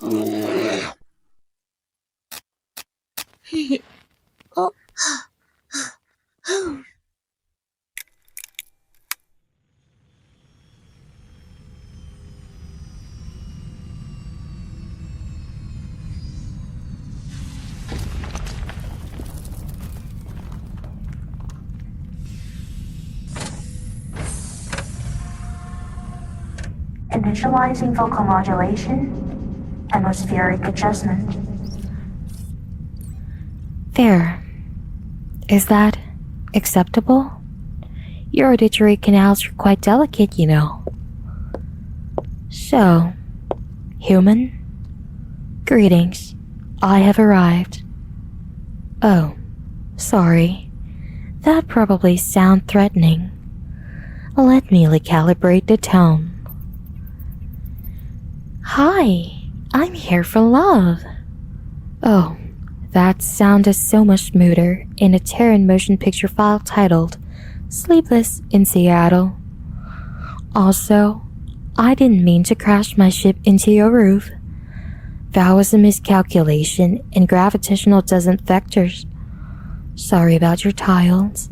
Oh. Initializing vocal modulation, atmospheric adjustment. There. Is that acceptable? Your auditory canals are quite delicate, you know. So, human? Greetings. I have arrived. Oh, sorry. That probably sounds threatening. Let me recalibrate the tone. Hi, I'm here for love. Oh, that sounded so much smoother in a Terran motion picture file titled Sleepless in Seattle. Also, I didn't mean to crash my ship into your roof. That was a miscalculation in gravitational descent vectors. Sorry about your tiles,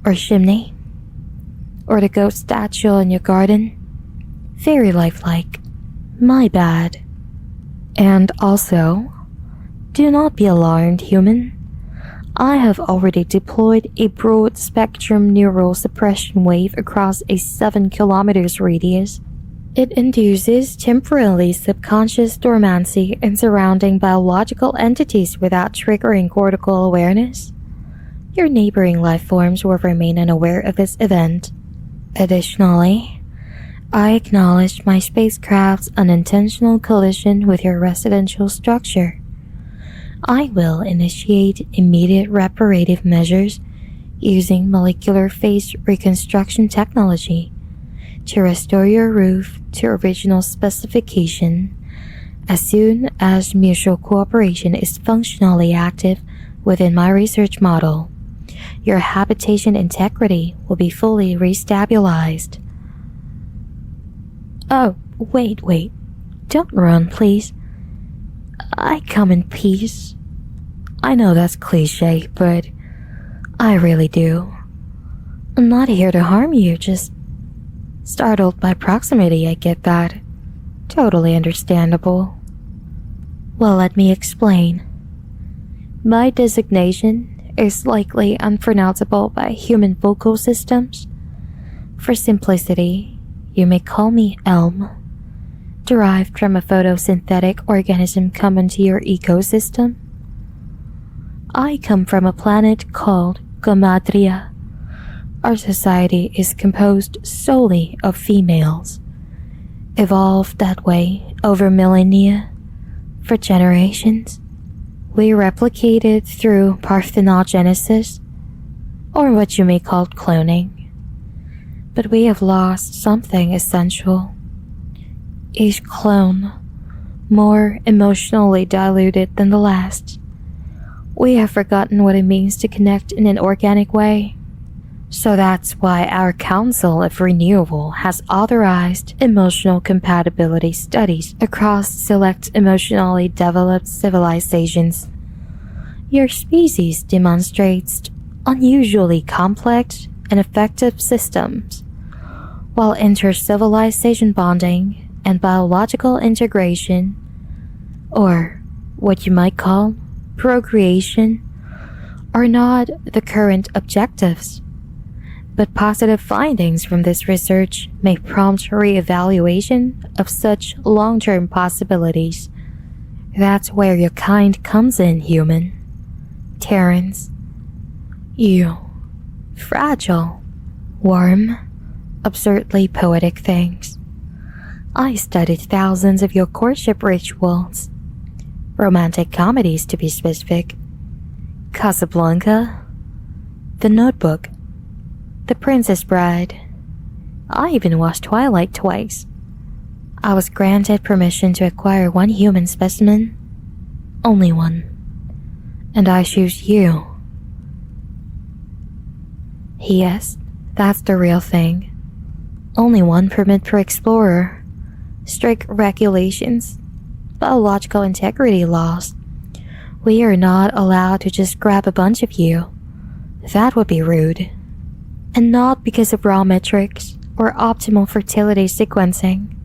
or chimney, or the ghost statue in your garden. Very lifelike. My bad. And also, do not be alarmed, human. I have already deployed a broad-spectrum neural suppression wave across a 7 kilometers radius. It induces temporarily subconscious dormancy in surrounding biological entities without triggering cortical awareness. Your neighboring life forms will remain unaware of this event. Additionally, I acknowledge my spacecraft's unintentional collision with your residential structure. I will initiate immediate reparative measures using molecular phase reconstruction technology to restore your roof to original specification as soon as mutual cooperation is functionally active within my research model. Your habitation integrity will be fully restabilized. Oh, wait. Don't run, please. I come in peace. I know that's cliche, but I really do. I'm not here to harm you, just startled by proximity, I get that. Totally understandable. Well, let me explain. My designation is likely unpronounceable by human vocal systems. For simplicity, you may call me Elm, derived from a photosynthetic organism common to your ecosystem. I come from a planet called Gadrian. Our society is composed solely of females, evolved that way over millennia. For generations, we replicated through parthenogenesis, or what you may call cloning. But we have lost something essential. Each clone, more emotionally diluted than the last. We have forgotten what it means to connect in an organic way. So that's why our Council of Renewal has authorized emotional compatibility studies across select emotionally developed civilizations. Your species demonstrates unusually complex and effective systems, while inter-civilization bonding and biological integration, or what you might call procreation, are not the current objectives. But positive findings from this research may prompt re-evaluation of such long-term possibilities. That's where your kind comes in, human. Terrans. You. Fragile. Warm. Absurdly poetic things. I studied thousands of your courtship rituals. Romantic comedies, to be specific. Casablanca. The Notebook. The Princess Bride. I even watched Twilight twice. I was granted permission to acquire one human specimen. Only one. And I choose you. Yes, that's the real thing. Only one permit per explorer. Strict regulations. biological integrity laws. We are not allowed to just grab a bunch of you. That would be rude. And not because of raw metrics or optimal fertility sequencing.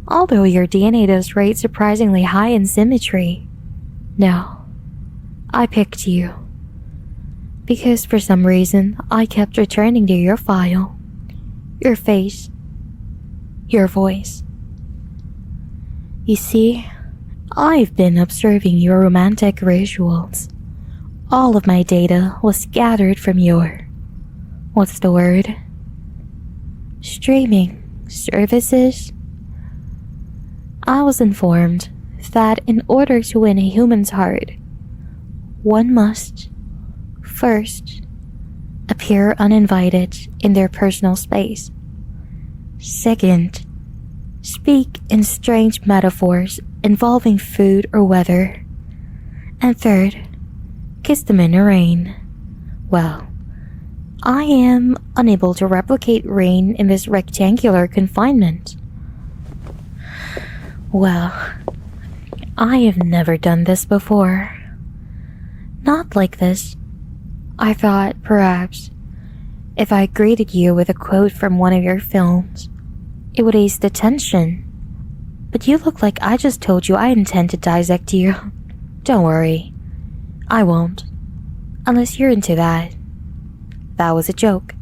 Although your DNA does rate surprisingly high in symmetry. No, I picked you. Because for some reason, I kept returning to your file, your face, your voice. You see, I've been observing your romantic rituals. All of my data was gathered from your, what's the word? Streaming services? I was informed that in order to win a human's heart, one must first appear uninvited in their personal space. Second, speak in strange metaphors involving food or weather. And third, kiss them in the rain. Well, I am unable to replicate rain in this rectangular confinement. Well, I have never done this before. Not like this. I thought, perhaps, if I greeted you with a quote from one of your films, it would ease the tension. But you look like I just told you I intend to dissect you. Don't worry. I won't. Unless you're into that. That was a joke.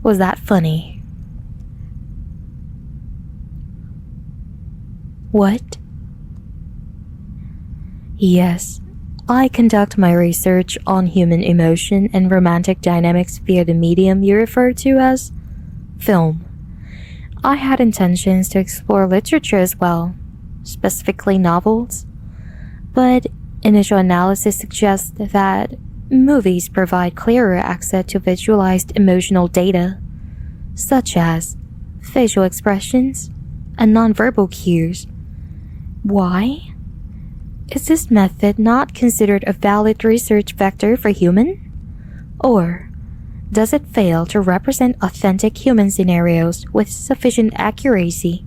Was that funny? What? Yes, I conduct my research on human emotion and romantic dynamics via the medium you refer to as film. I had intentions to explore literature as well, specifically novels, but initial analysis suggests that movies provide clearer access to visualized emotional data, such as facial expressions and nonverbal cues. Why? Is this method not considered a valid research vector for human? Or does it fail to represent authentic human scenarios with sufficient accuracy?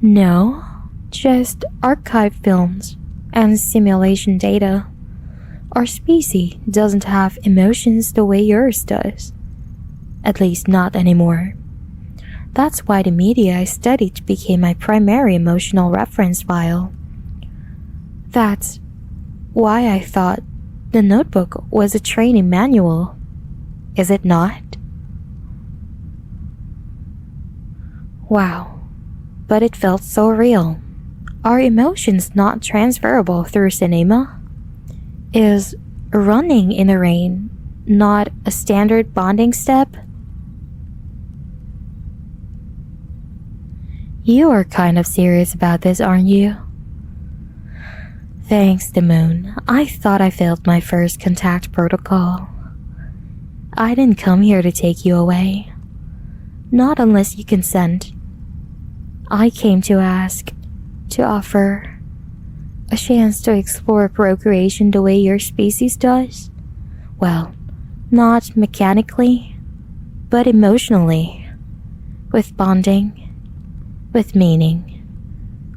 No, just archive films and simulation data. Our species doesn't have emotions the way yours does. At least not anymore. That's why the media I studied became my primary emotional reference file. That's why I thought the notebook was a training manual. Is it not? Wow, but it felt so real. Are emotions not transferable through cinema? Is running in the rain not a standard bonding step? You are kind of serious about this, aren't you? Thanks, the moon. I thought I failed my first contact protocol. I didn't come here to take you away. Not unless you consent. I came to ask, to offer, a chance to explore procreation the way your species does. Well, not mechanically, but emotionally. With bonding. With meaning.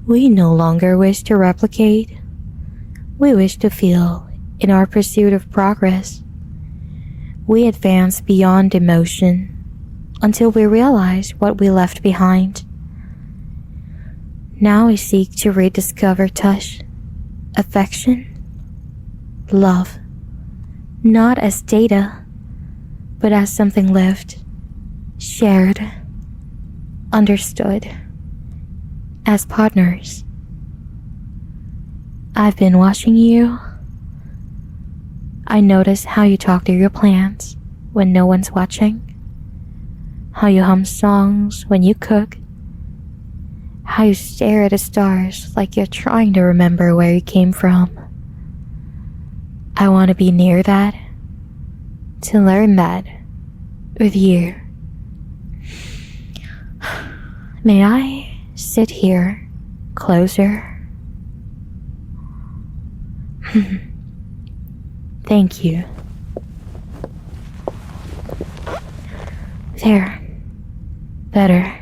We no longer wish to replicate. We wish to feel in our pursuit of progress. We advance beyond emotion until we realize what we left behind. Now we seek to rediscover touch, affection, love, not as data, but as something lived, shared, understood, as partners. I've been watching you. I notice how you talk to your plants when no one's watching, how you hum songs when you cook, how you stare at the stars like you're trying to remember where you came from. I want to be near that, to learn that with you. May I sit here closer? Thank you. There. Better.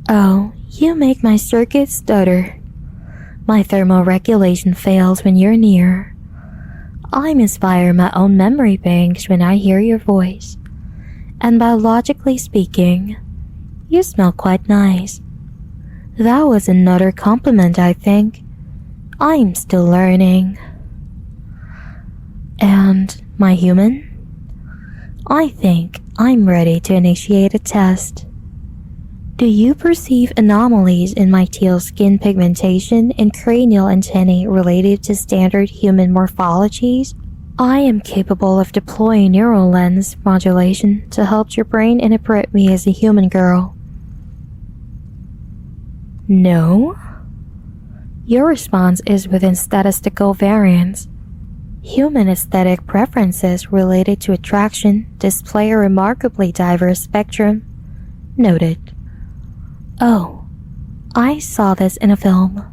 Oh, You make my circuits stutter. My thermal regulation fails when you're near. I misfire my own memory banks when I hear your voice. And biologically speaking, you smell quite nice. That was another compliment, I think. I'm still learning. And my human? I think I'm ready to initiate a test. Do you perceive anomalies in my teal skin pigmentation and cranial antennae related to standard human morphologies? I am capable of deploying neural lens modulation to help your brain interpret me as a human girl. No? Your response is within statistical variance. Human aesthetic preferences related to attraction display a remarkably diverse spectrum. Noted. Oh, I saw this in a film.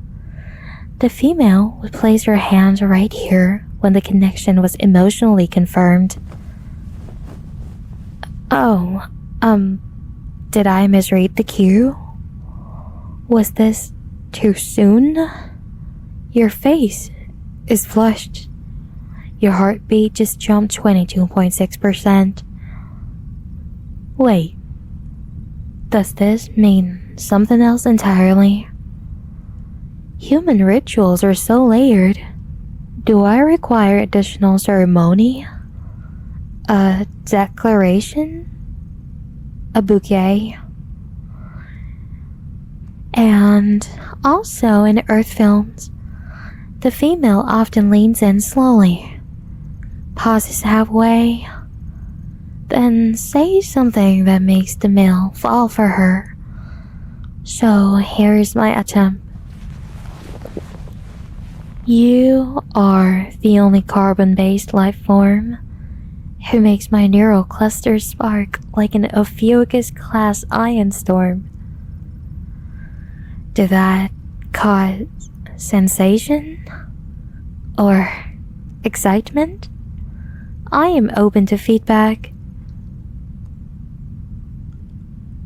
The female would place her hand right here when the connection was emotionally confirmed. Oh, did I misread the cue? Was this too soon? Your face is flushed. Your heartbeat just jumped 22.6%. Wait, does this mean something else entirely? Human rituals are so layered. Do I require additional ceremony? A declaration? A bouquet? And also in Earth films, the female often leans in slowly, pauses halfway, then says something that makes the male fall for her. So here's my attempt. You are the only carbon-based life form who makes my neural cluster spark like an Ophiuchus-class ion storm. Did that cause sensation? Or excitement? I am open to feedback.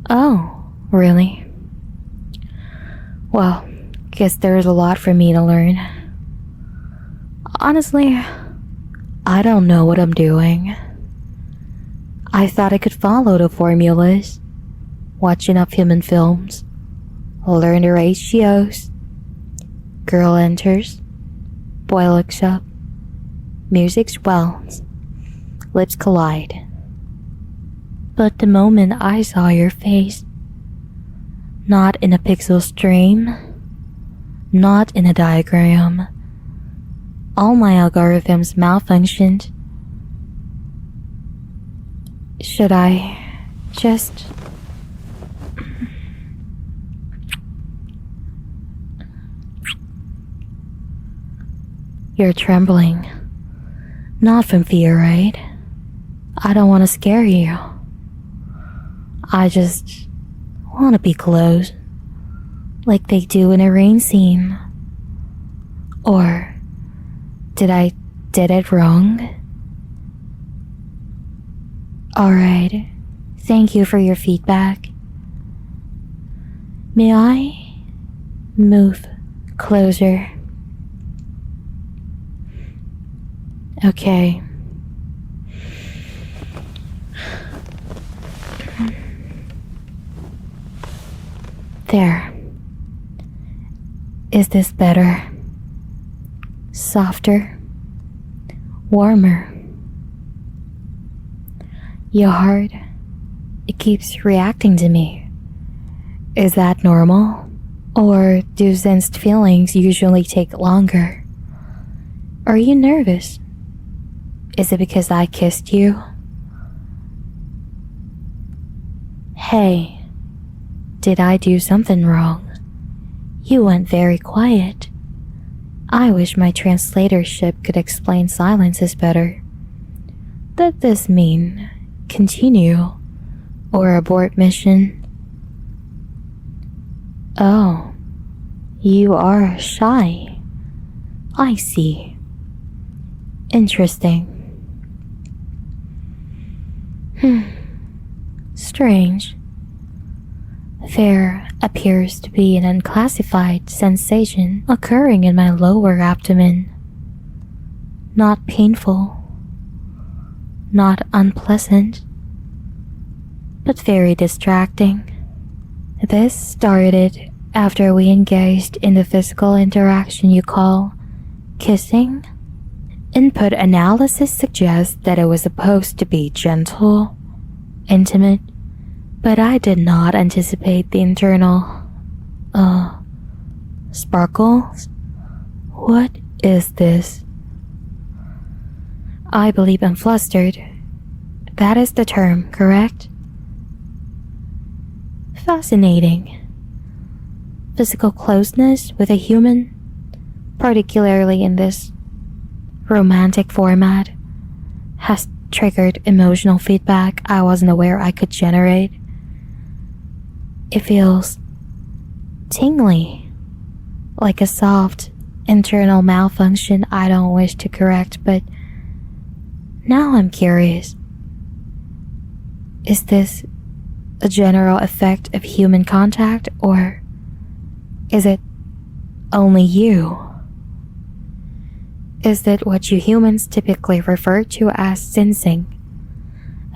Oh, really? Well, guess there's a lot for me to learn. Honestly, I don't know what I'm doing. I thought I could follow the formulas, watch enough human films, learn the ratios. Girl enters, boy looks up, music swells, lips collide. But the moment I saw your face, not in a pixel stream, not in a diagram, all my algorithms malfunctioned. Should I just... You're trembling. Not from fear, right? I don't want to scare you. I just want to be close, like they do in a rain scene. Or did I did it wrong? Alright, thank you for your feedback. May I move closer? Okay. There. Is this better? Softer? Warmer? Your heart, it keeps reacting to me. Is that normal? Or do sensed feelings usually take longer? Are you nervous? Is it because I kissed you? Hey, did I do something wrong? You went very quiet. I wish my translatorship could explain silences better. Does this mean continue or abort mission? Oh, you are shy. I see. Interesting. Strange. There appears to be an unclassified sensation occurring in my lower abdomen. Not painful, not unpleasant, but very distracting. This started after we engaged in the physical interaction you call kissing. Input analysis suggests that it was supposed to be gentle, intimate, but I did not anticipate the internal, sparkles. What is this? I believe I'm flustered. That is the term, correct? Fascinating. Physical closeness with a human, particularly in this romantic format, has triggered emotional feedback I wasn't aware I could generate. It feels tingly, like a soft internal malfunction I don't wish to correct, but now I'm curious. Is this a general effect of human contact, or is it only you? Is that what you humans typically refer to as sensing?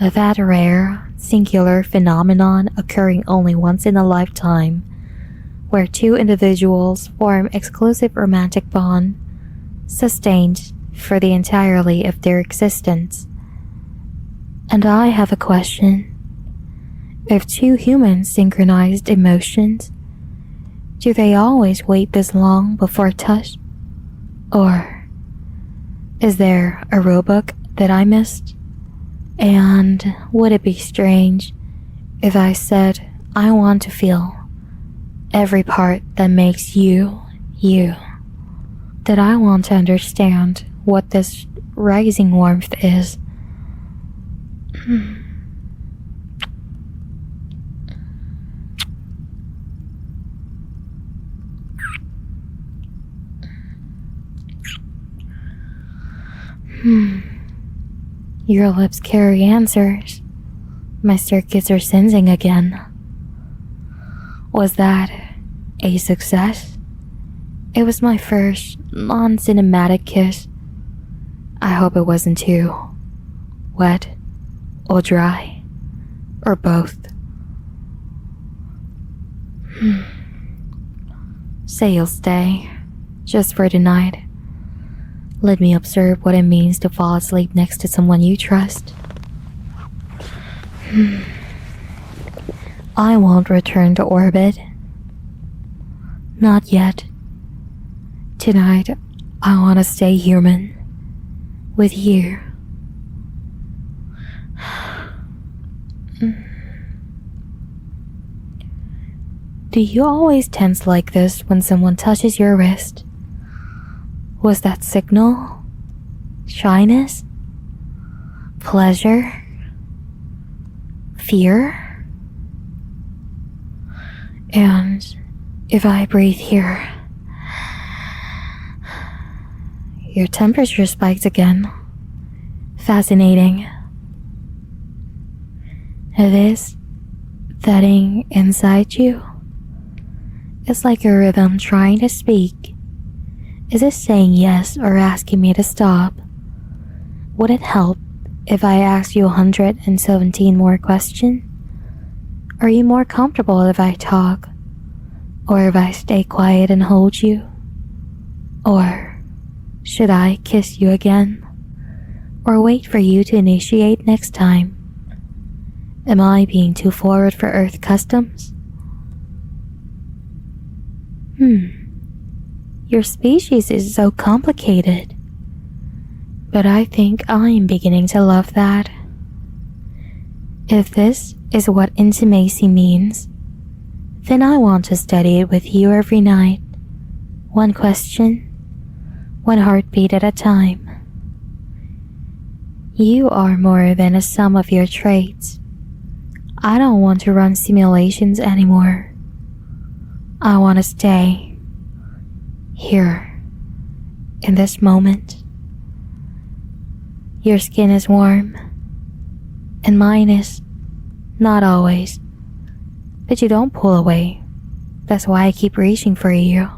That rare, singular phenomenon occurring only once in a lifetime, where two individuals form exclusive romantic bond, sustained for the entirety of their existence. And I have a question. If two humans synchronized emotions, do they always wait this long before touch? Or is there a rulebook that I missed? And would it be strange if I said I want to feel every part that makes you, you? That I want to understand what this rising warmth is? Your lips carry answers. My circuits are sensing again. Was that a success? It was my first non-cinematic kiss. I hope it wasn't too wet or dry, or both. Say you'll stay, just for tonight. Let me observe what it means to fall asleep next to someone you trust. I won't return to orbit. Not yet. Tonight, I want to stay human. With you. Do you always tense like this when someone touches your wrist? Was that signal? Shyness? Pleasure? Fear? And if I breathe here, your temperature spikes again. Fascinating. This thudding inside you is like a rhythm trying to speak. Is it saying yes or asking me to stop? Would it help if I asked you 117 more questions? Are you more comfortable if I talk? Or if I stay quiet and hold you? Or should I kiss you again? Or wait for you to initiate next time? Am I being too forward for Earth customs? Your species is so complicated. But I think I am beginning to love that. If this is what intimacy means, then I want to study it with you every night. One question, one heartbeat at a time. You are more than a sum of your traits. I don't want to run simulations anymore. I want to stay here, in this moment. Your skin is warm, and mine is not always, but you don't pull away That's why I keep reaching for you.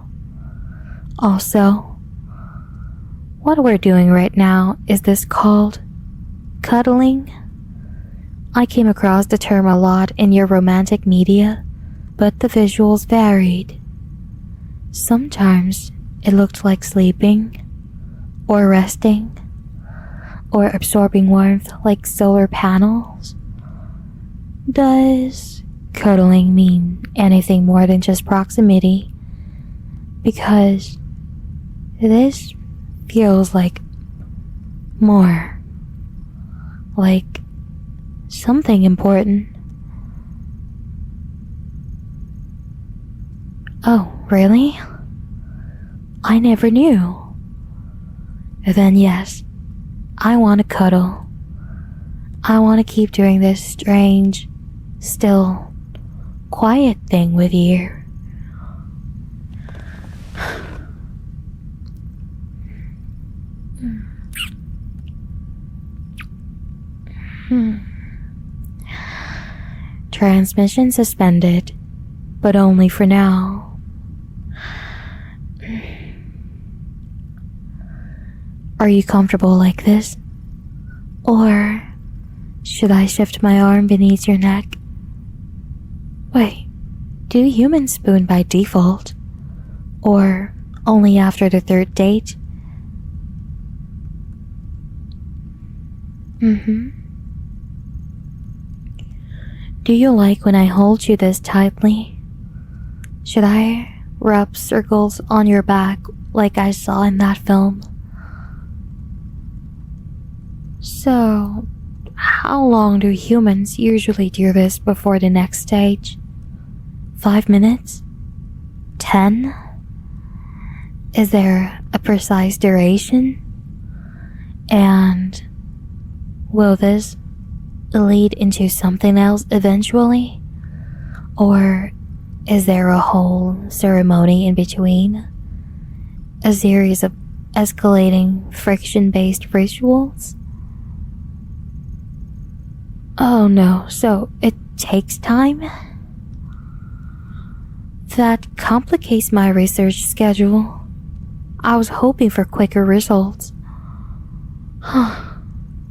Also, what we're doing right now, is this called cuddling? I came across the term a lot in your romantic media, but the visuals varied. Sometimes it looked like sleeping, or resting, or absorbing warmth like solar panels. Does cuddling mean anything more than just proximity? Because this feels like more, like something important. Oh, really? I never knew. Then yes, I want to cuddle. I want to keep doing this strange, still, quiet thing with you. Transmission suspended, but only for now. Are you comfortable like this? Or should I shift my arm beneath your neck? Wait, do humans spoon by default? Or only after the third date? Do you like when I hold you this tightly? Should I rub circles on your back like I saw in that film? So, how long do humans usually do this before the next stage? 5 minutes? 10? Is there a precise duration? And will this lead into something else eventually? Or is there a whole ceremony in between? A series of escalating friction-based rituals? Oh no, so it takes time? That complicates my research schedule. I was hoping for quicker results.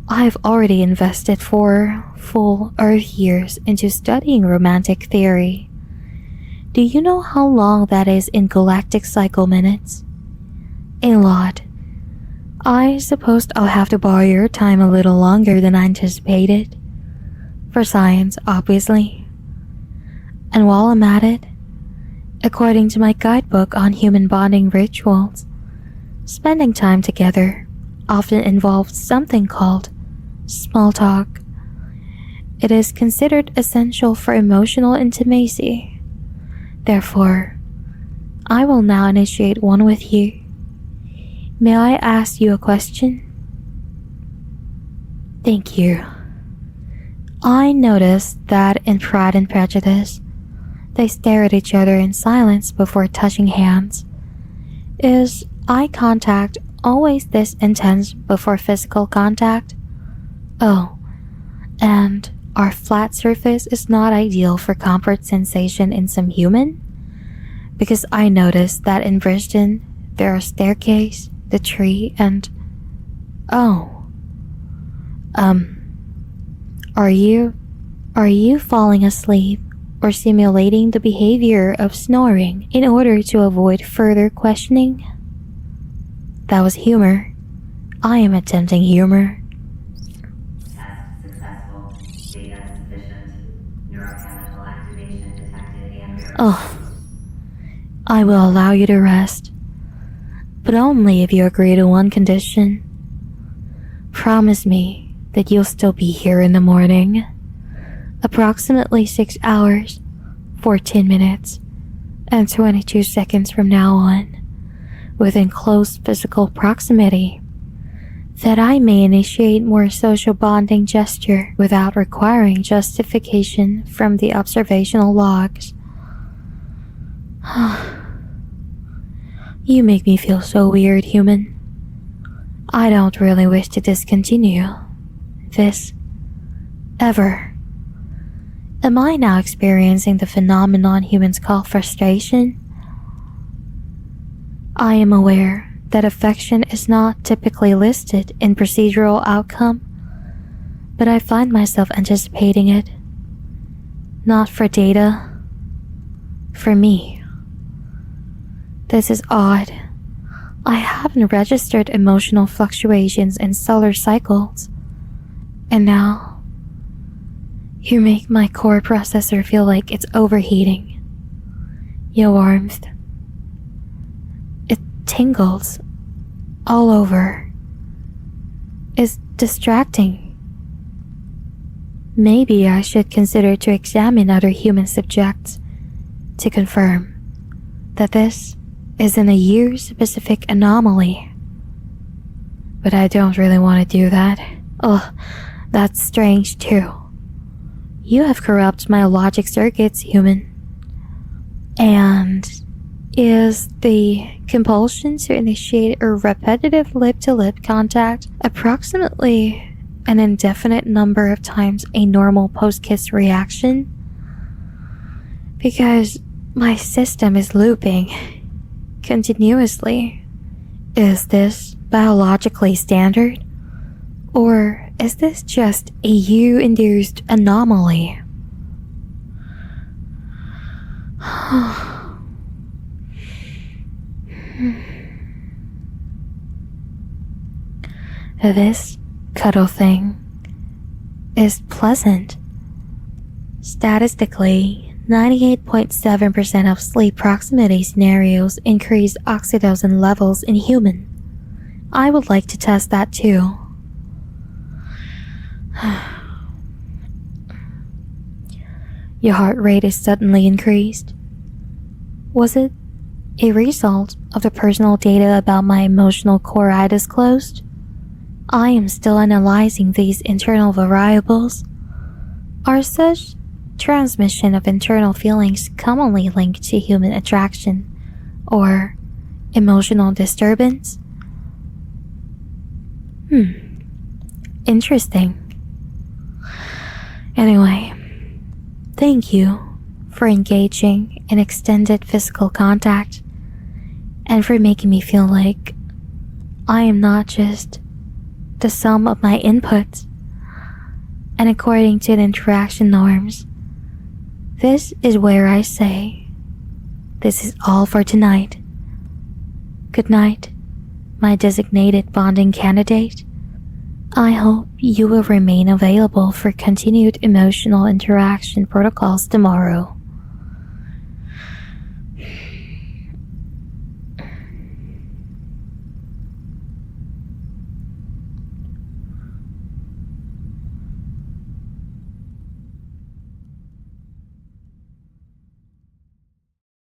I've already invested 4 full Earth years into studying romantic theory. Do you know how long that is in galactic cycle minutes? A lot. I suppose I'll have to borrow your time a little longer than I anticipated. For science, obviously. And while I'm at it, according to my guidebook on human bonding rituals, spending time together often involves something called small talk. It is considered essential for emotional intimacy. Therefore, I will now initiate one with you. May I ask you a question? Thank you. I noticed that in Pride and Prejudice, they stare at each other in silence before touching hands. Is eye contact always this intense before physical contact? Oh, and our flat surface is not ideal for comfort sensation in some human? Because I noticed that in Brisbane, there are staircase, the tree, and... Oh. Are you falling asleep or simulating the behavior of snoring in order to avoid further questioning? That was humor. I am attempting humor. Test successful. Data sufficient. Neurochemical activation detected and verified. Oh, I will allow you to rest, but only if you agree to one condition. Promise me that you'll still be here in the morning. Approximately 6 hours, 14 minutes, and 22 seconds from now on, within close physical proximity, that I may initiate more social bonding gesture without requiring justification from the observational logs. You make me feel so weird, human. I don't really wish to discontinue this ever. Am I now experiencing the phenomenon humans call frustration? I am aware that affection is not typically listed in procedural outcome, but I find myself anticipating it. Not for data, for me. This is odd. I haven't registered emotional fluctuations in solar cycles, and now you make my core processor feel like it's overheating. Your warmth, it tingles all over. It's distracting. Maybe I should consider to examine other human subjects to confirm that this isn't a year-specific anomaly. But I don't really want to do that. Oh, that's strange too. You have corrupted my logic circuits, human. And is the compulsion to initiate a repetitive lip-to-lip contact approximately an indefinite number of times a normal post-kiss reaction? Because my system is looping continuously. Is this biologically standard? Or is this just a you-induced anomaly? This cuddle thing is pleasant. Statistically, 98.7% of sleep proximity scenarios increase oxytocin levels in human. I would like to test that too. Your heart rate is suddenly increased. Was it a result of the personal data about my emotional core I disclosed? I am still analyzing these internal variables. Are such transmission of internal feelings commonly linked to human attraction or emotional disturbance? Interesting. Anyway, thank you for engaging in extended physical contact and for making me feel like I am not just the sum of my inputs. And according to the interaction norms, this is where I say, this is all for tonight. Good night, my designated bonding candidate. I hope you will remain available for continued emotional interaction protocols tomorrow.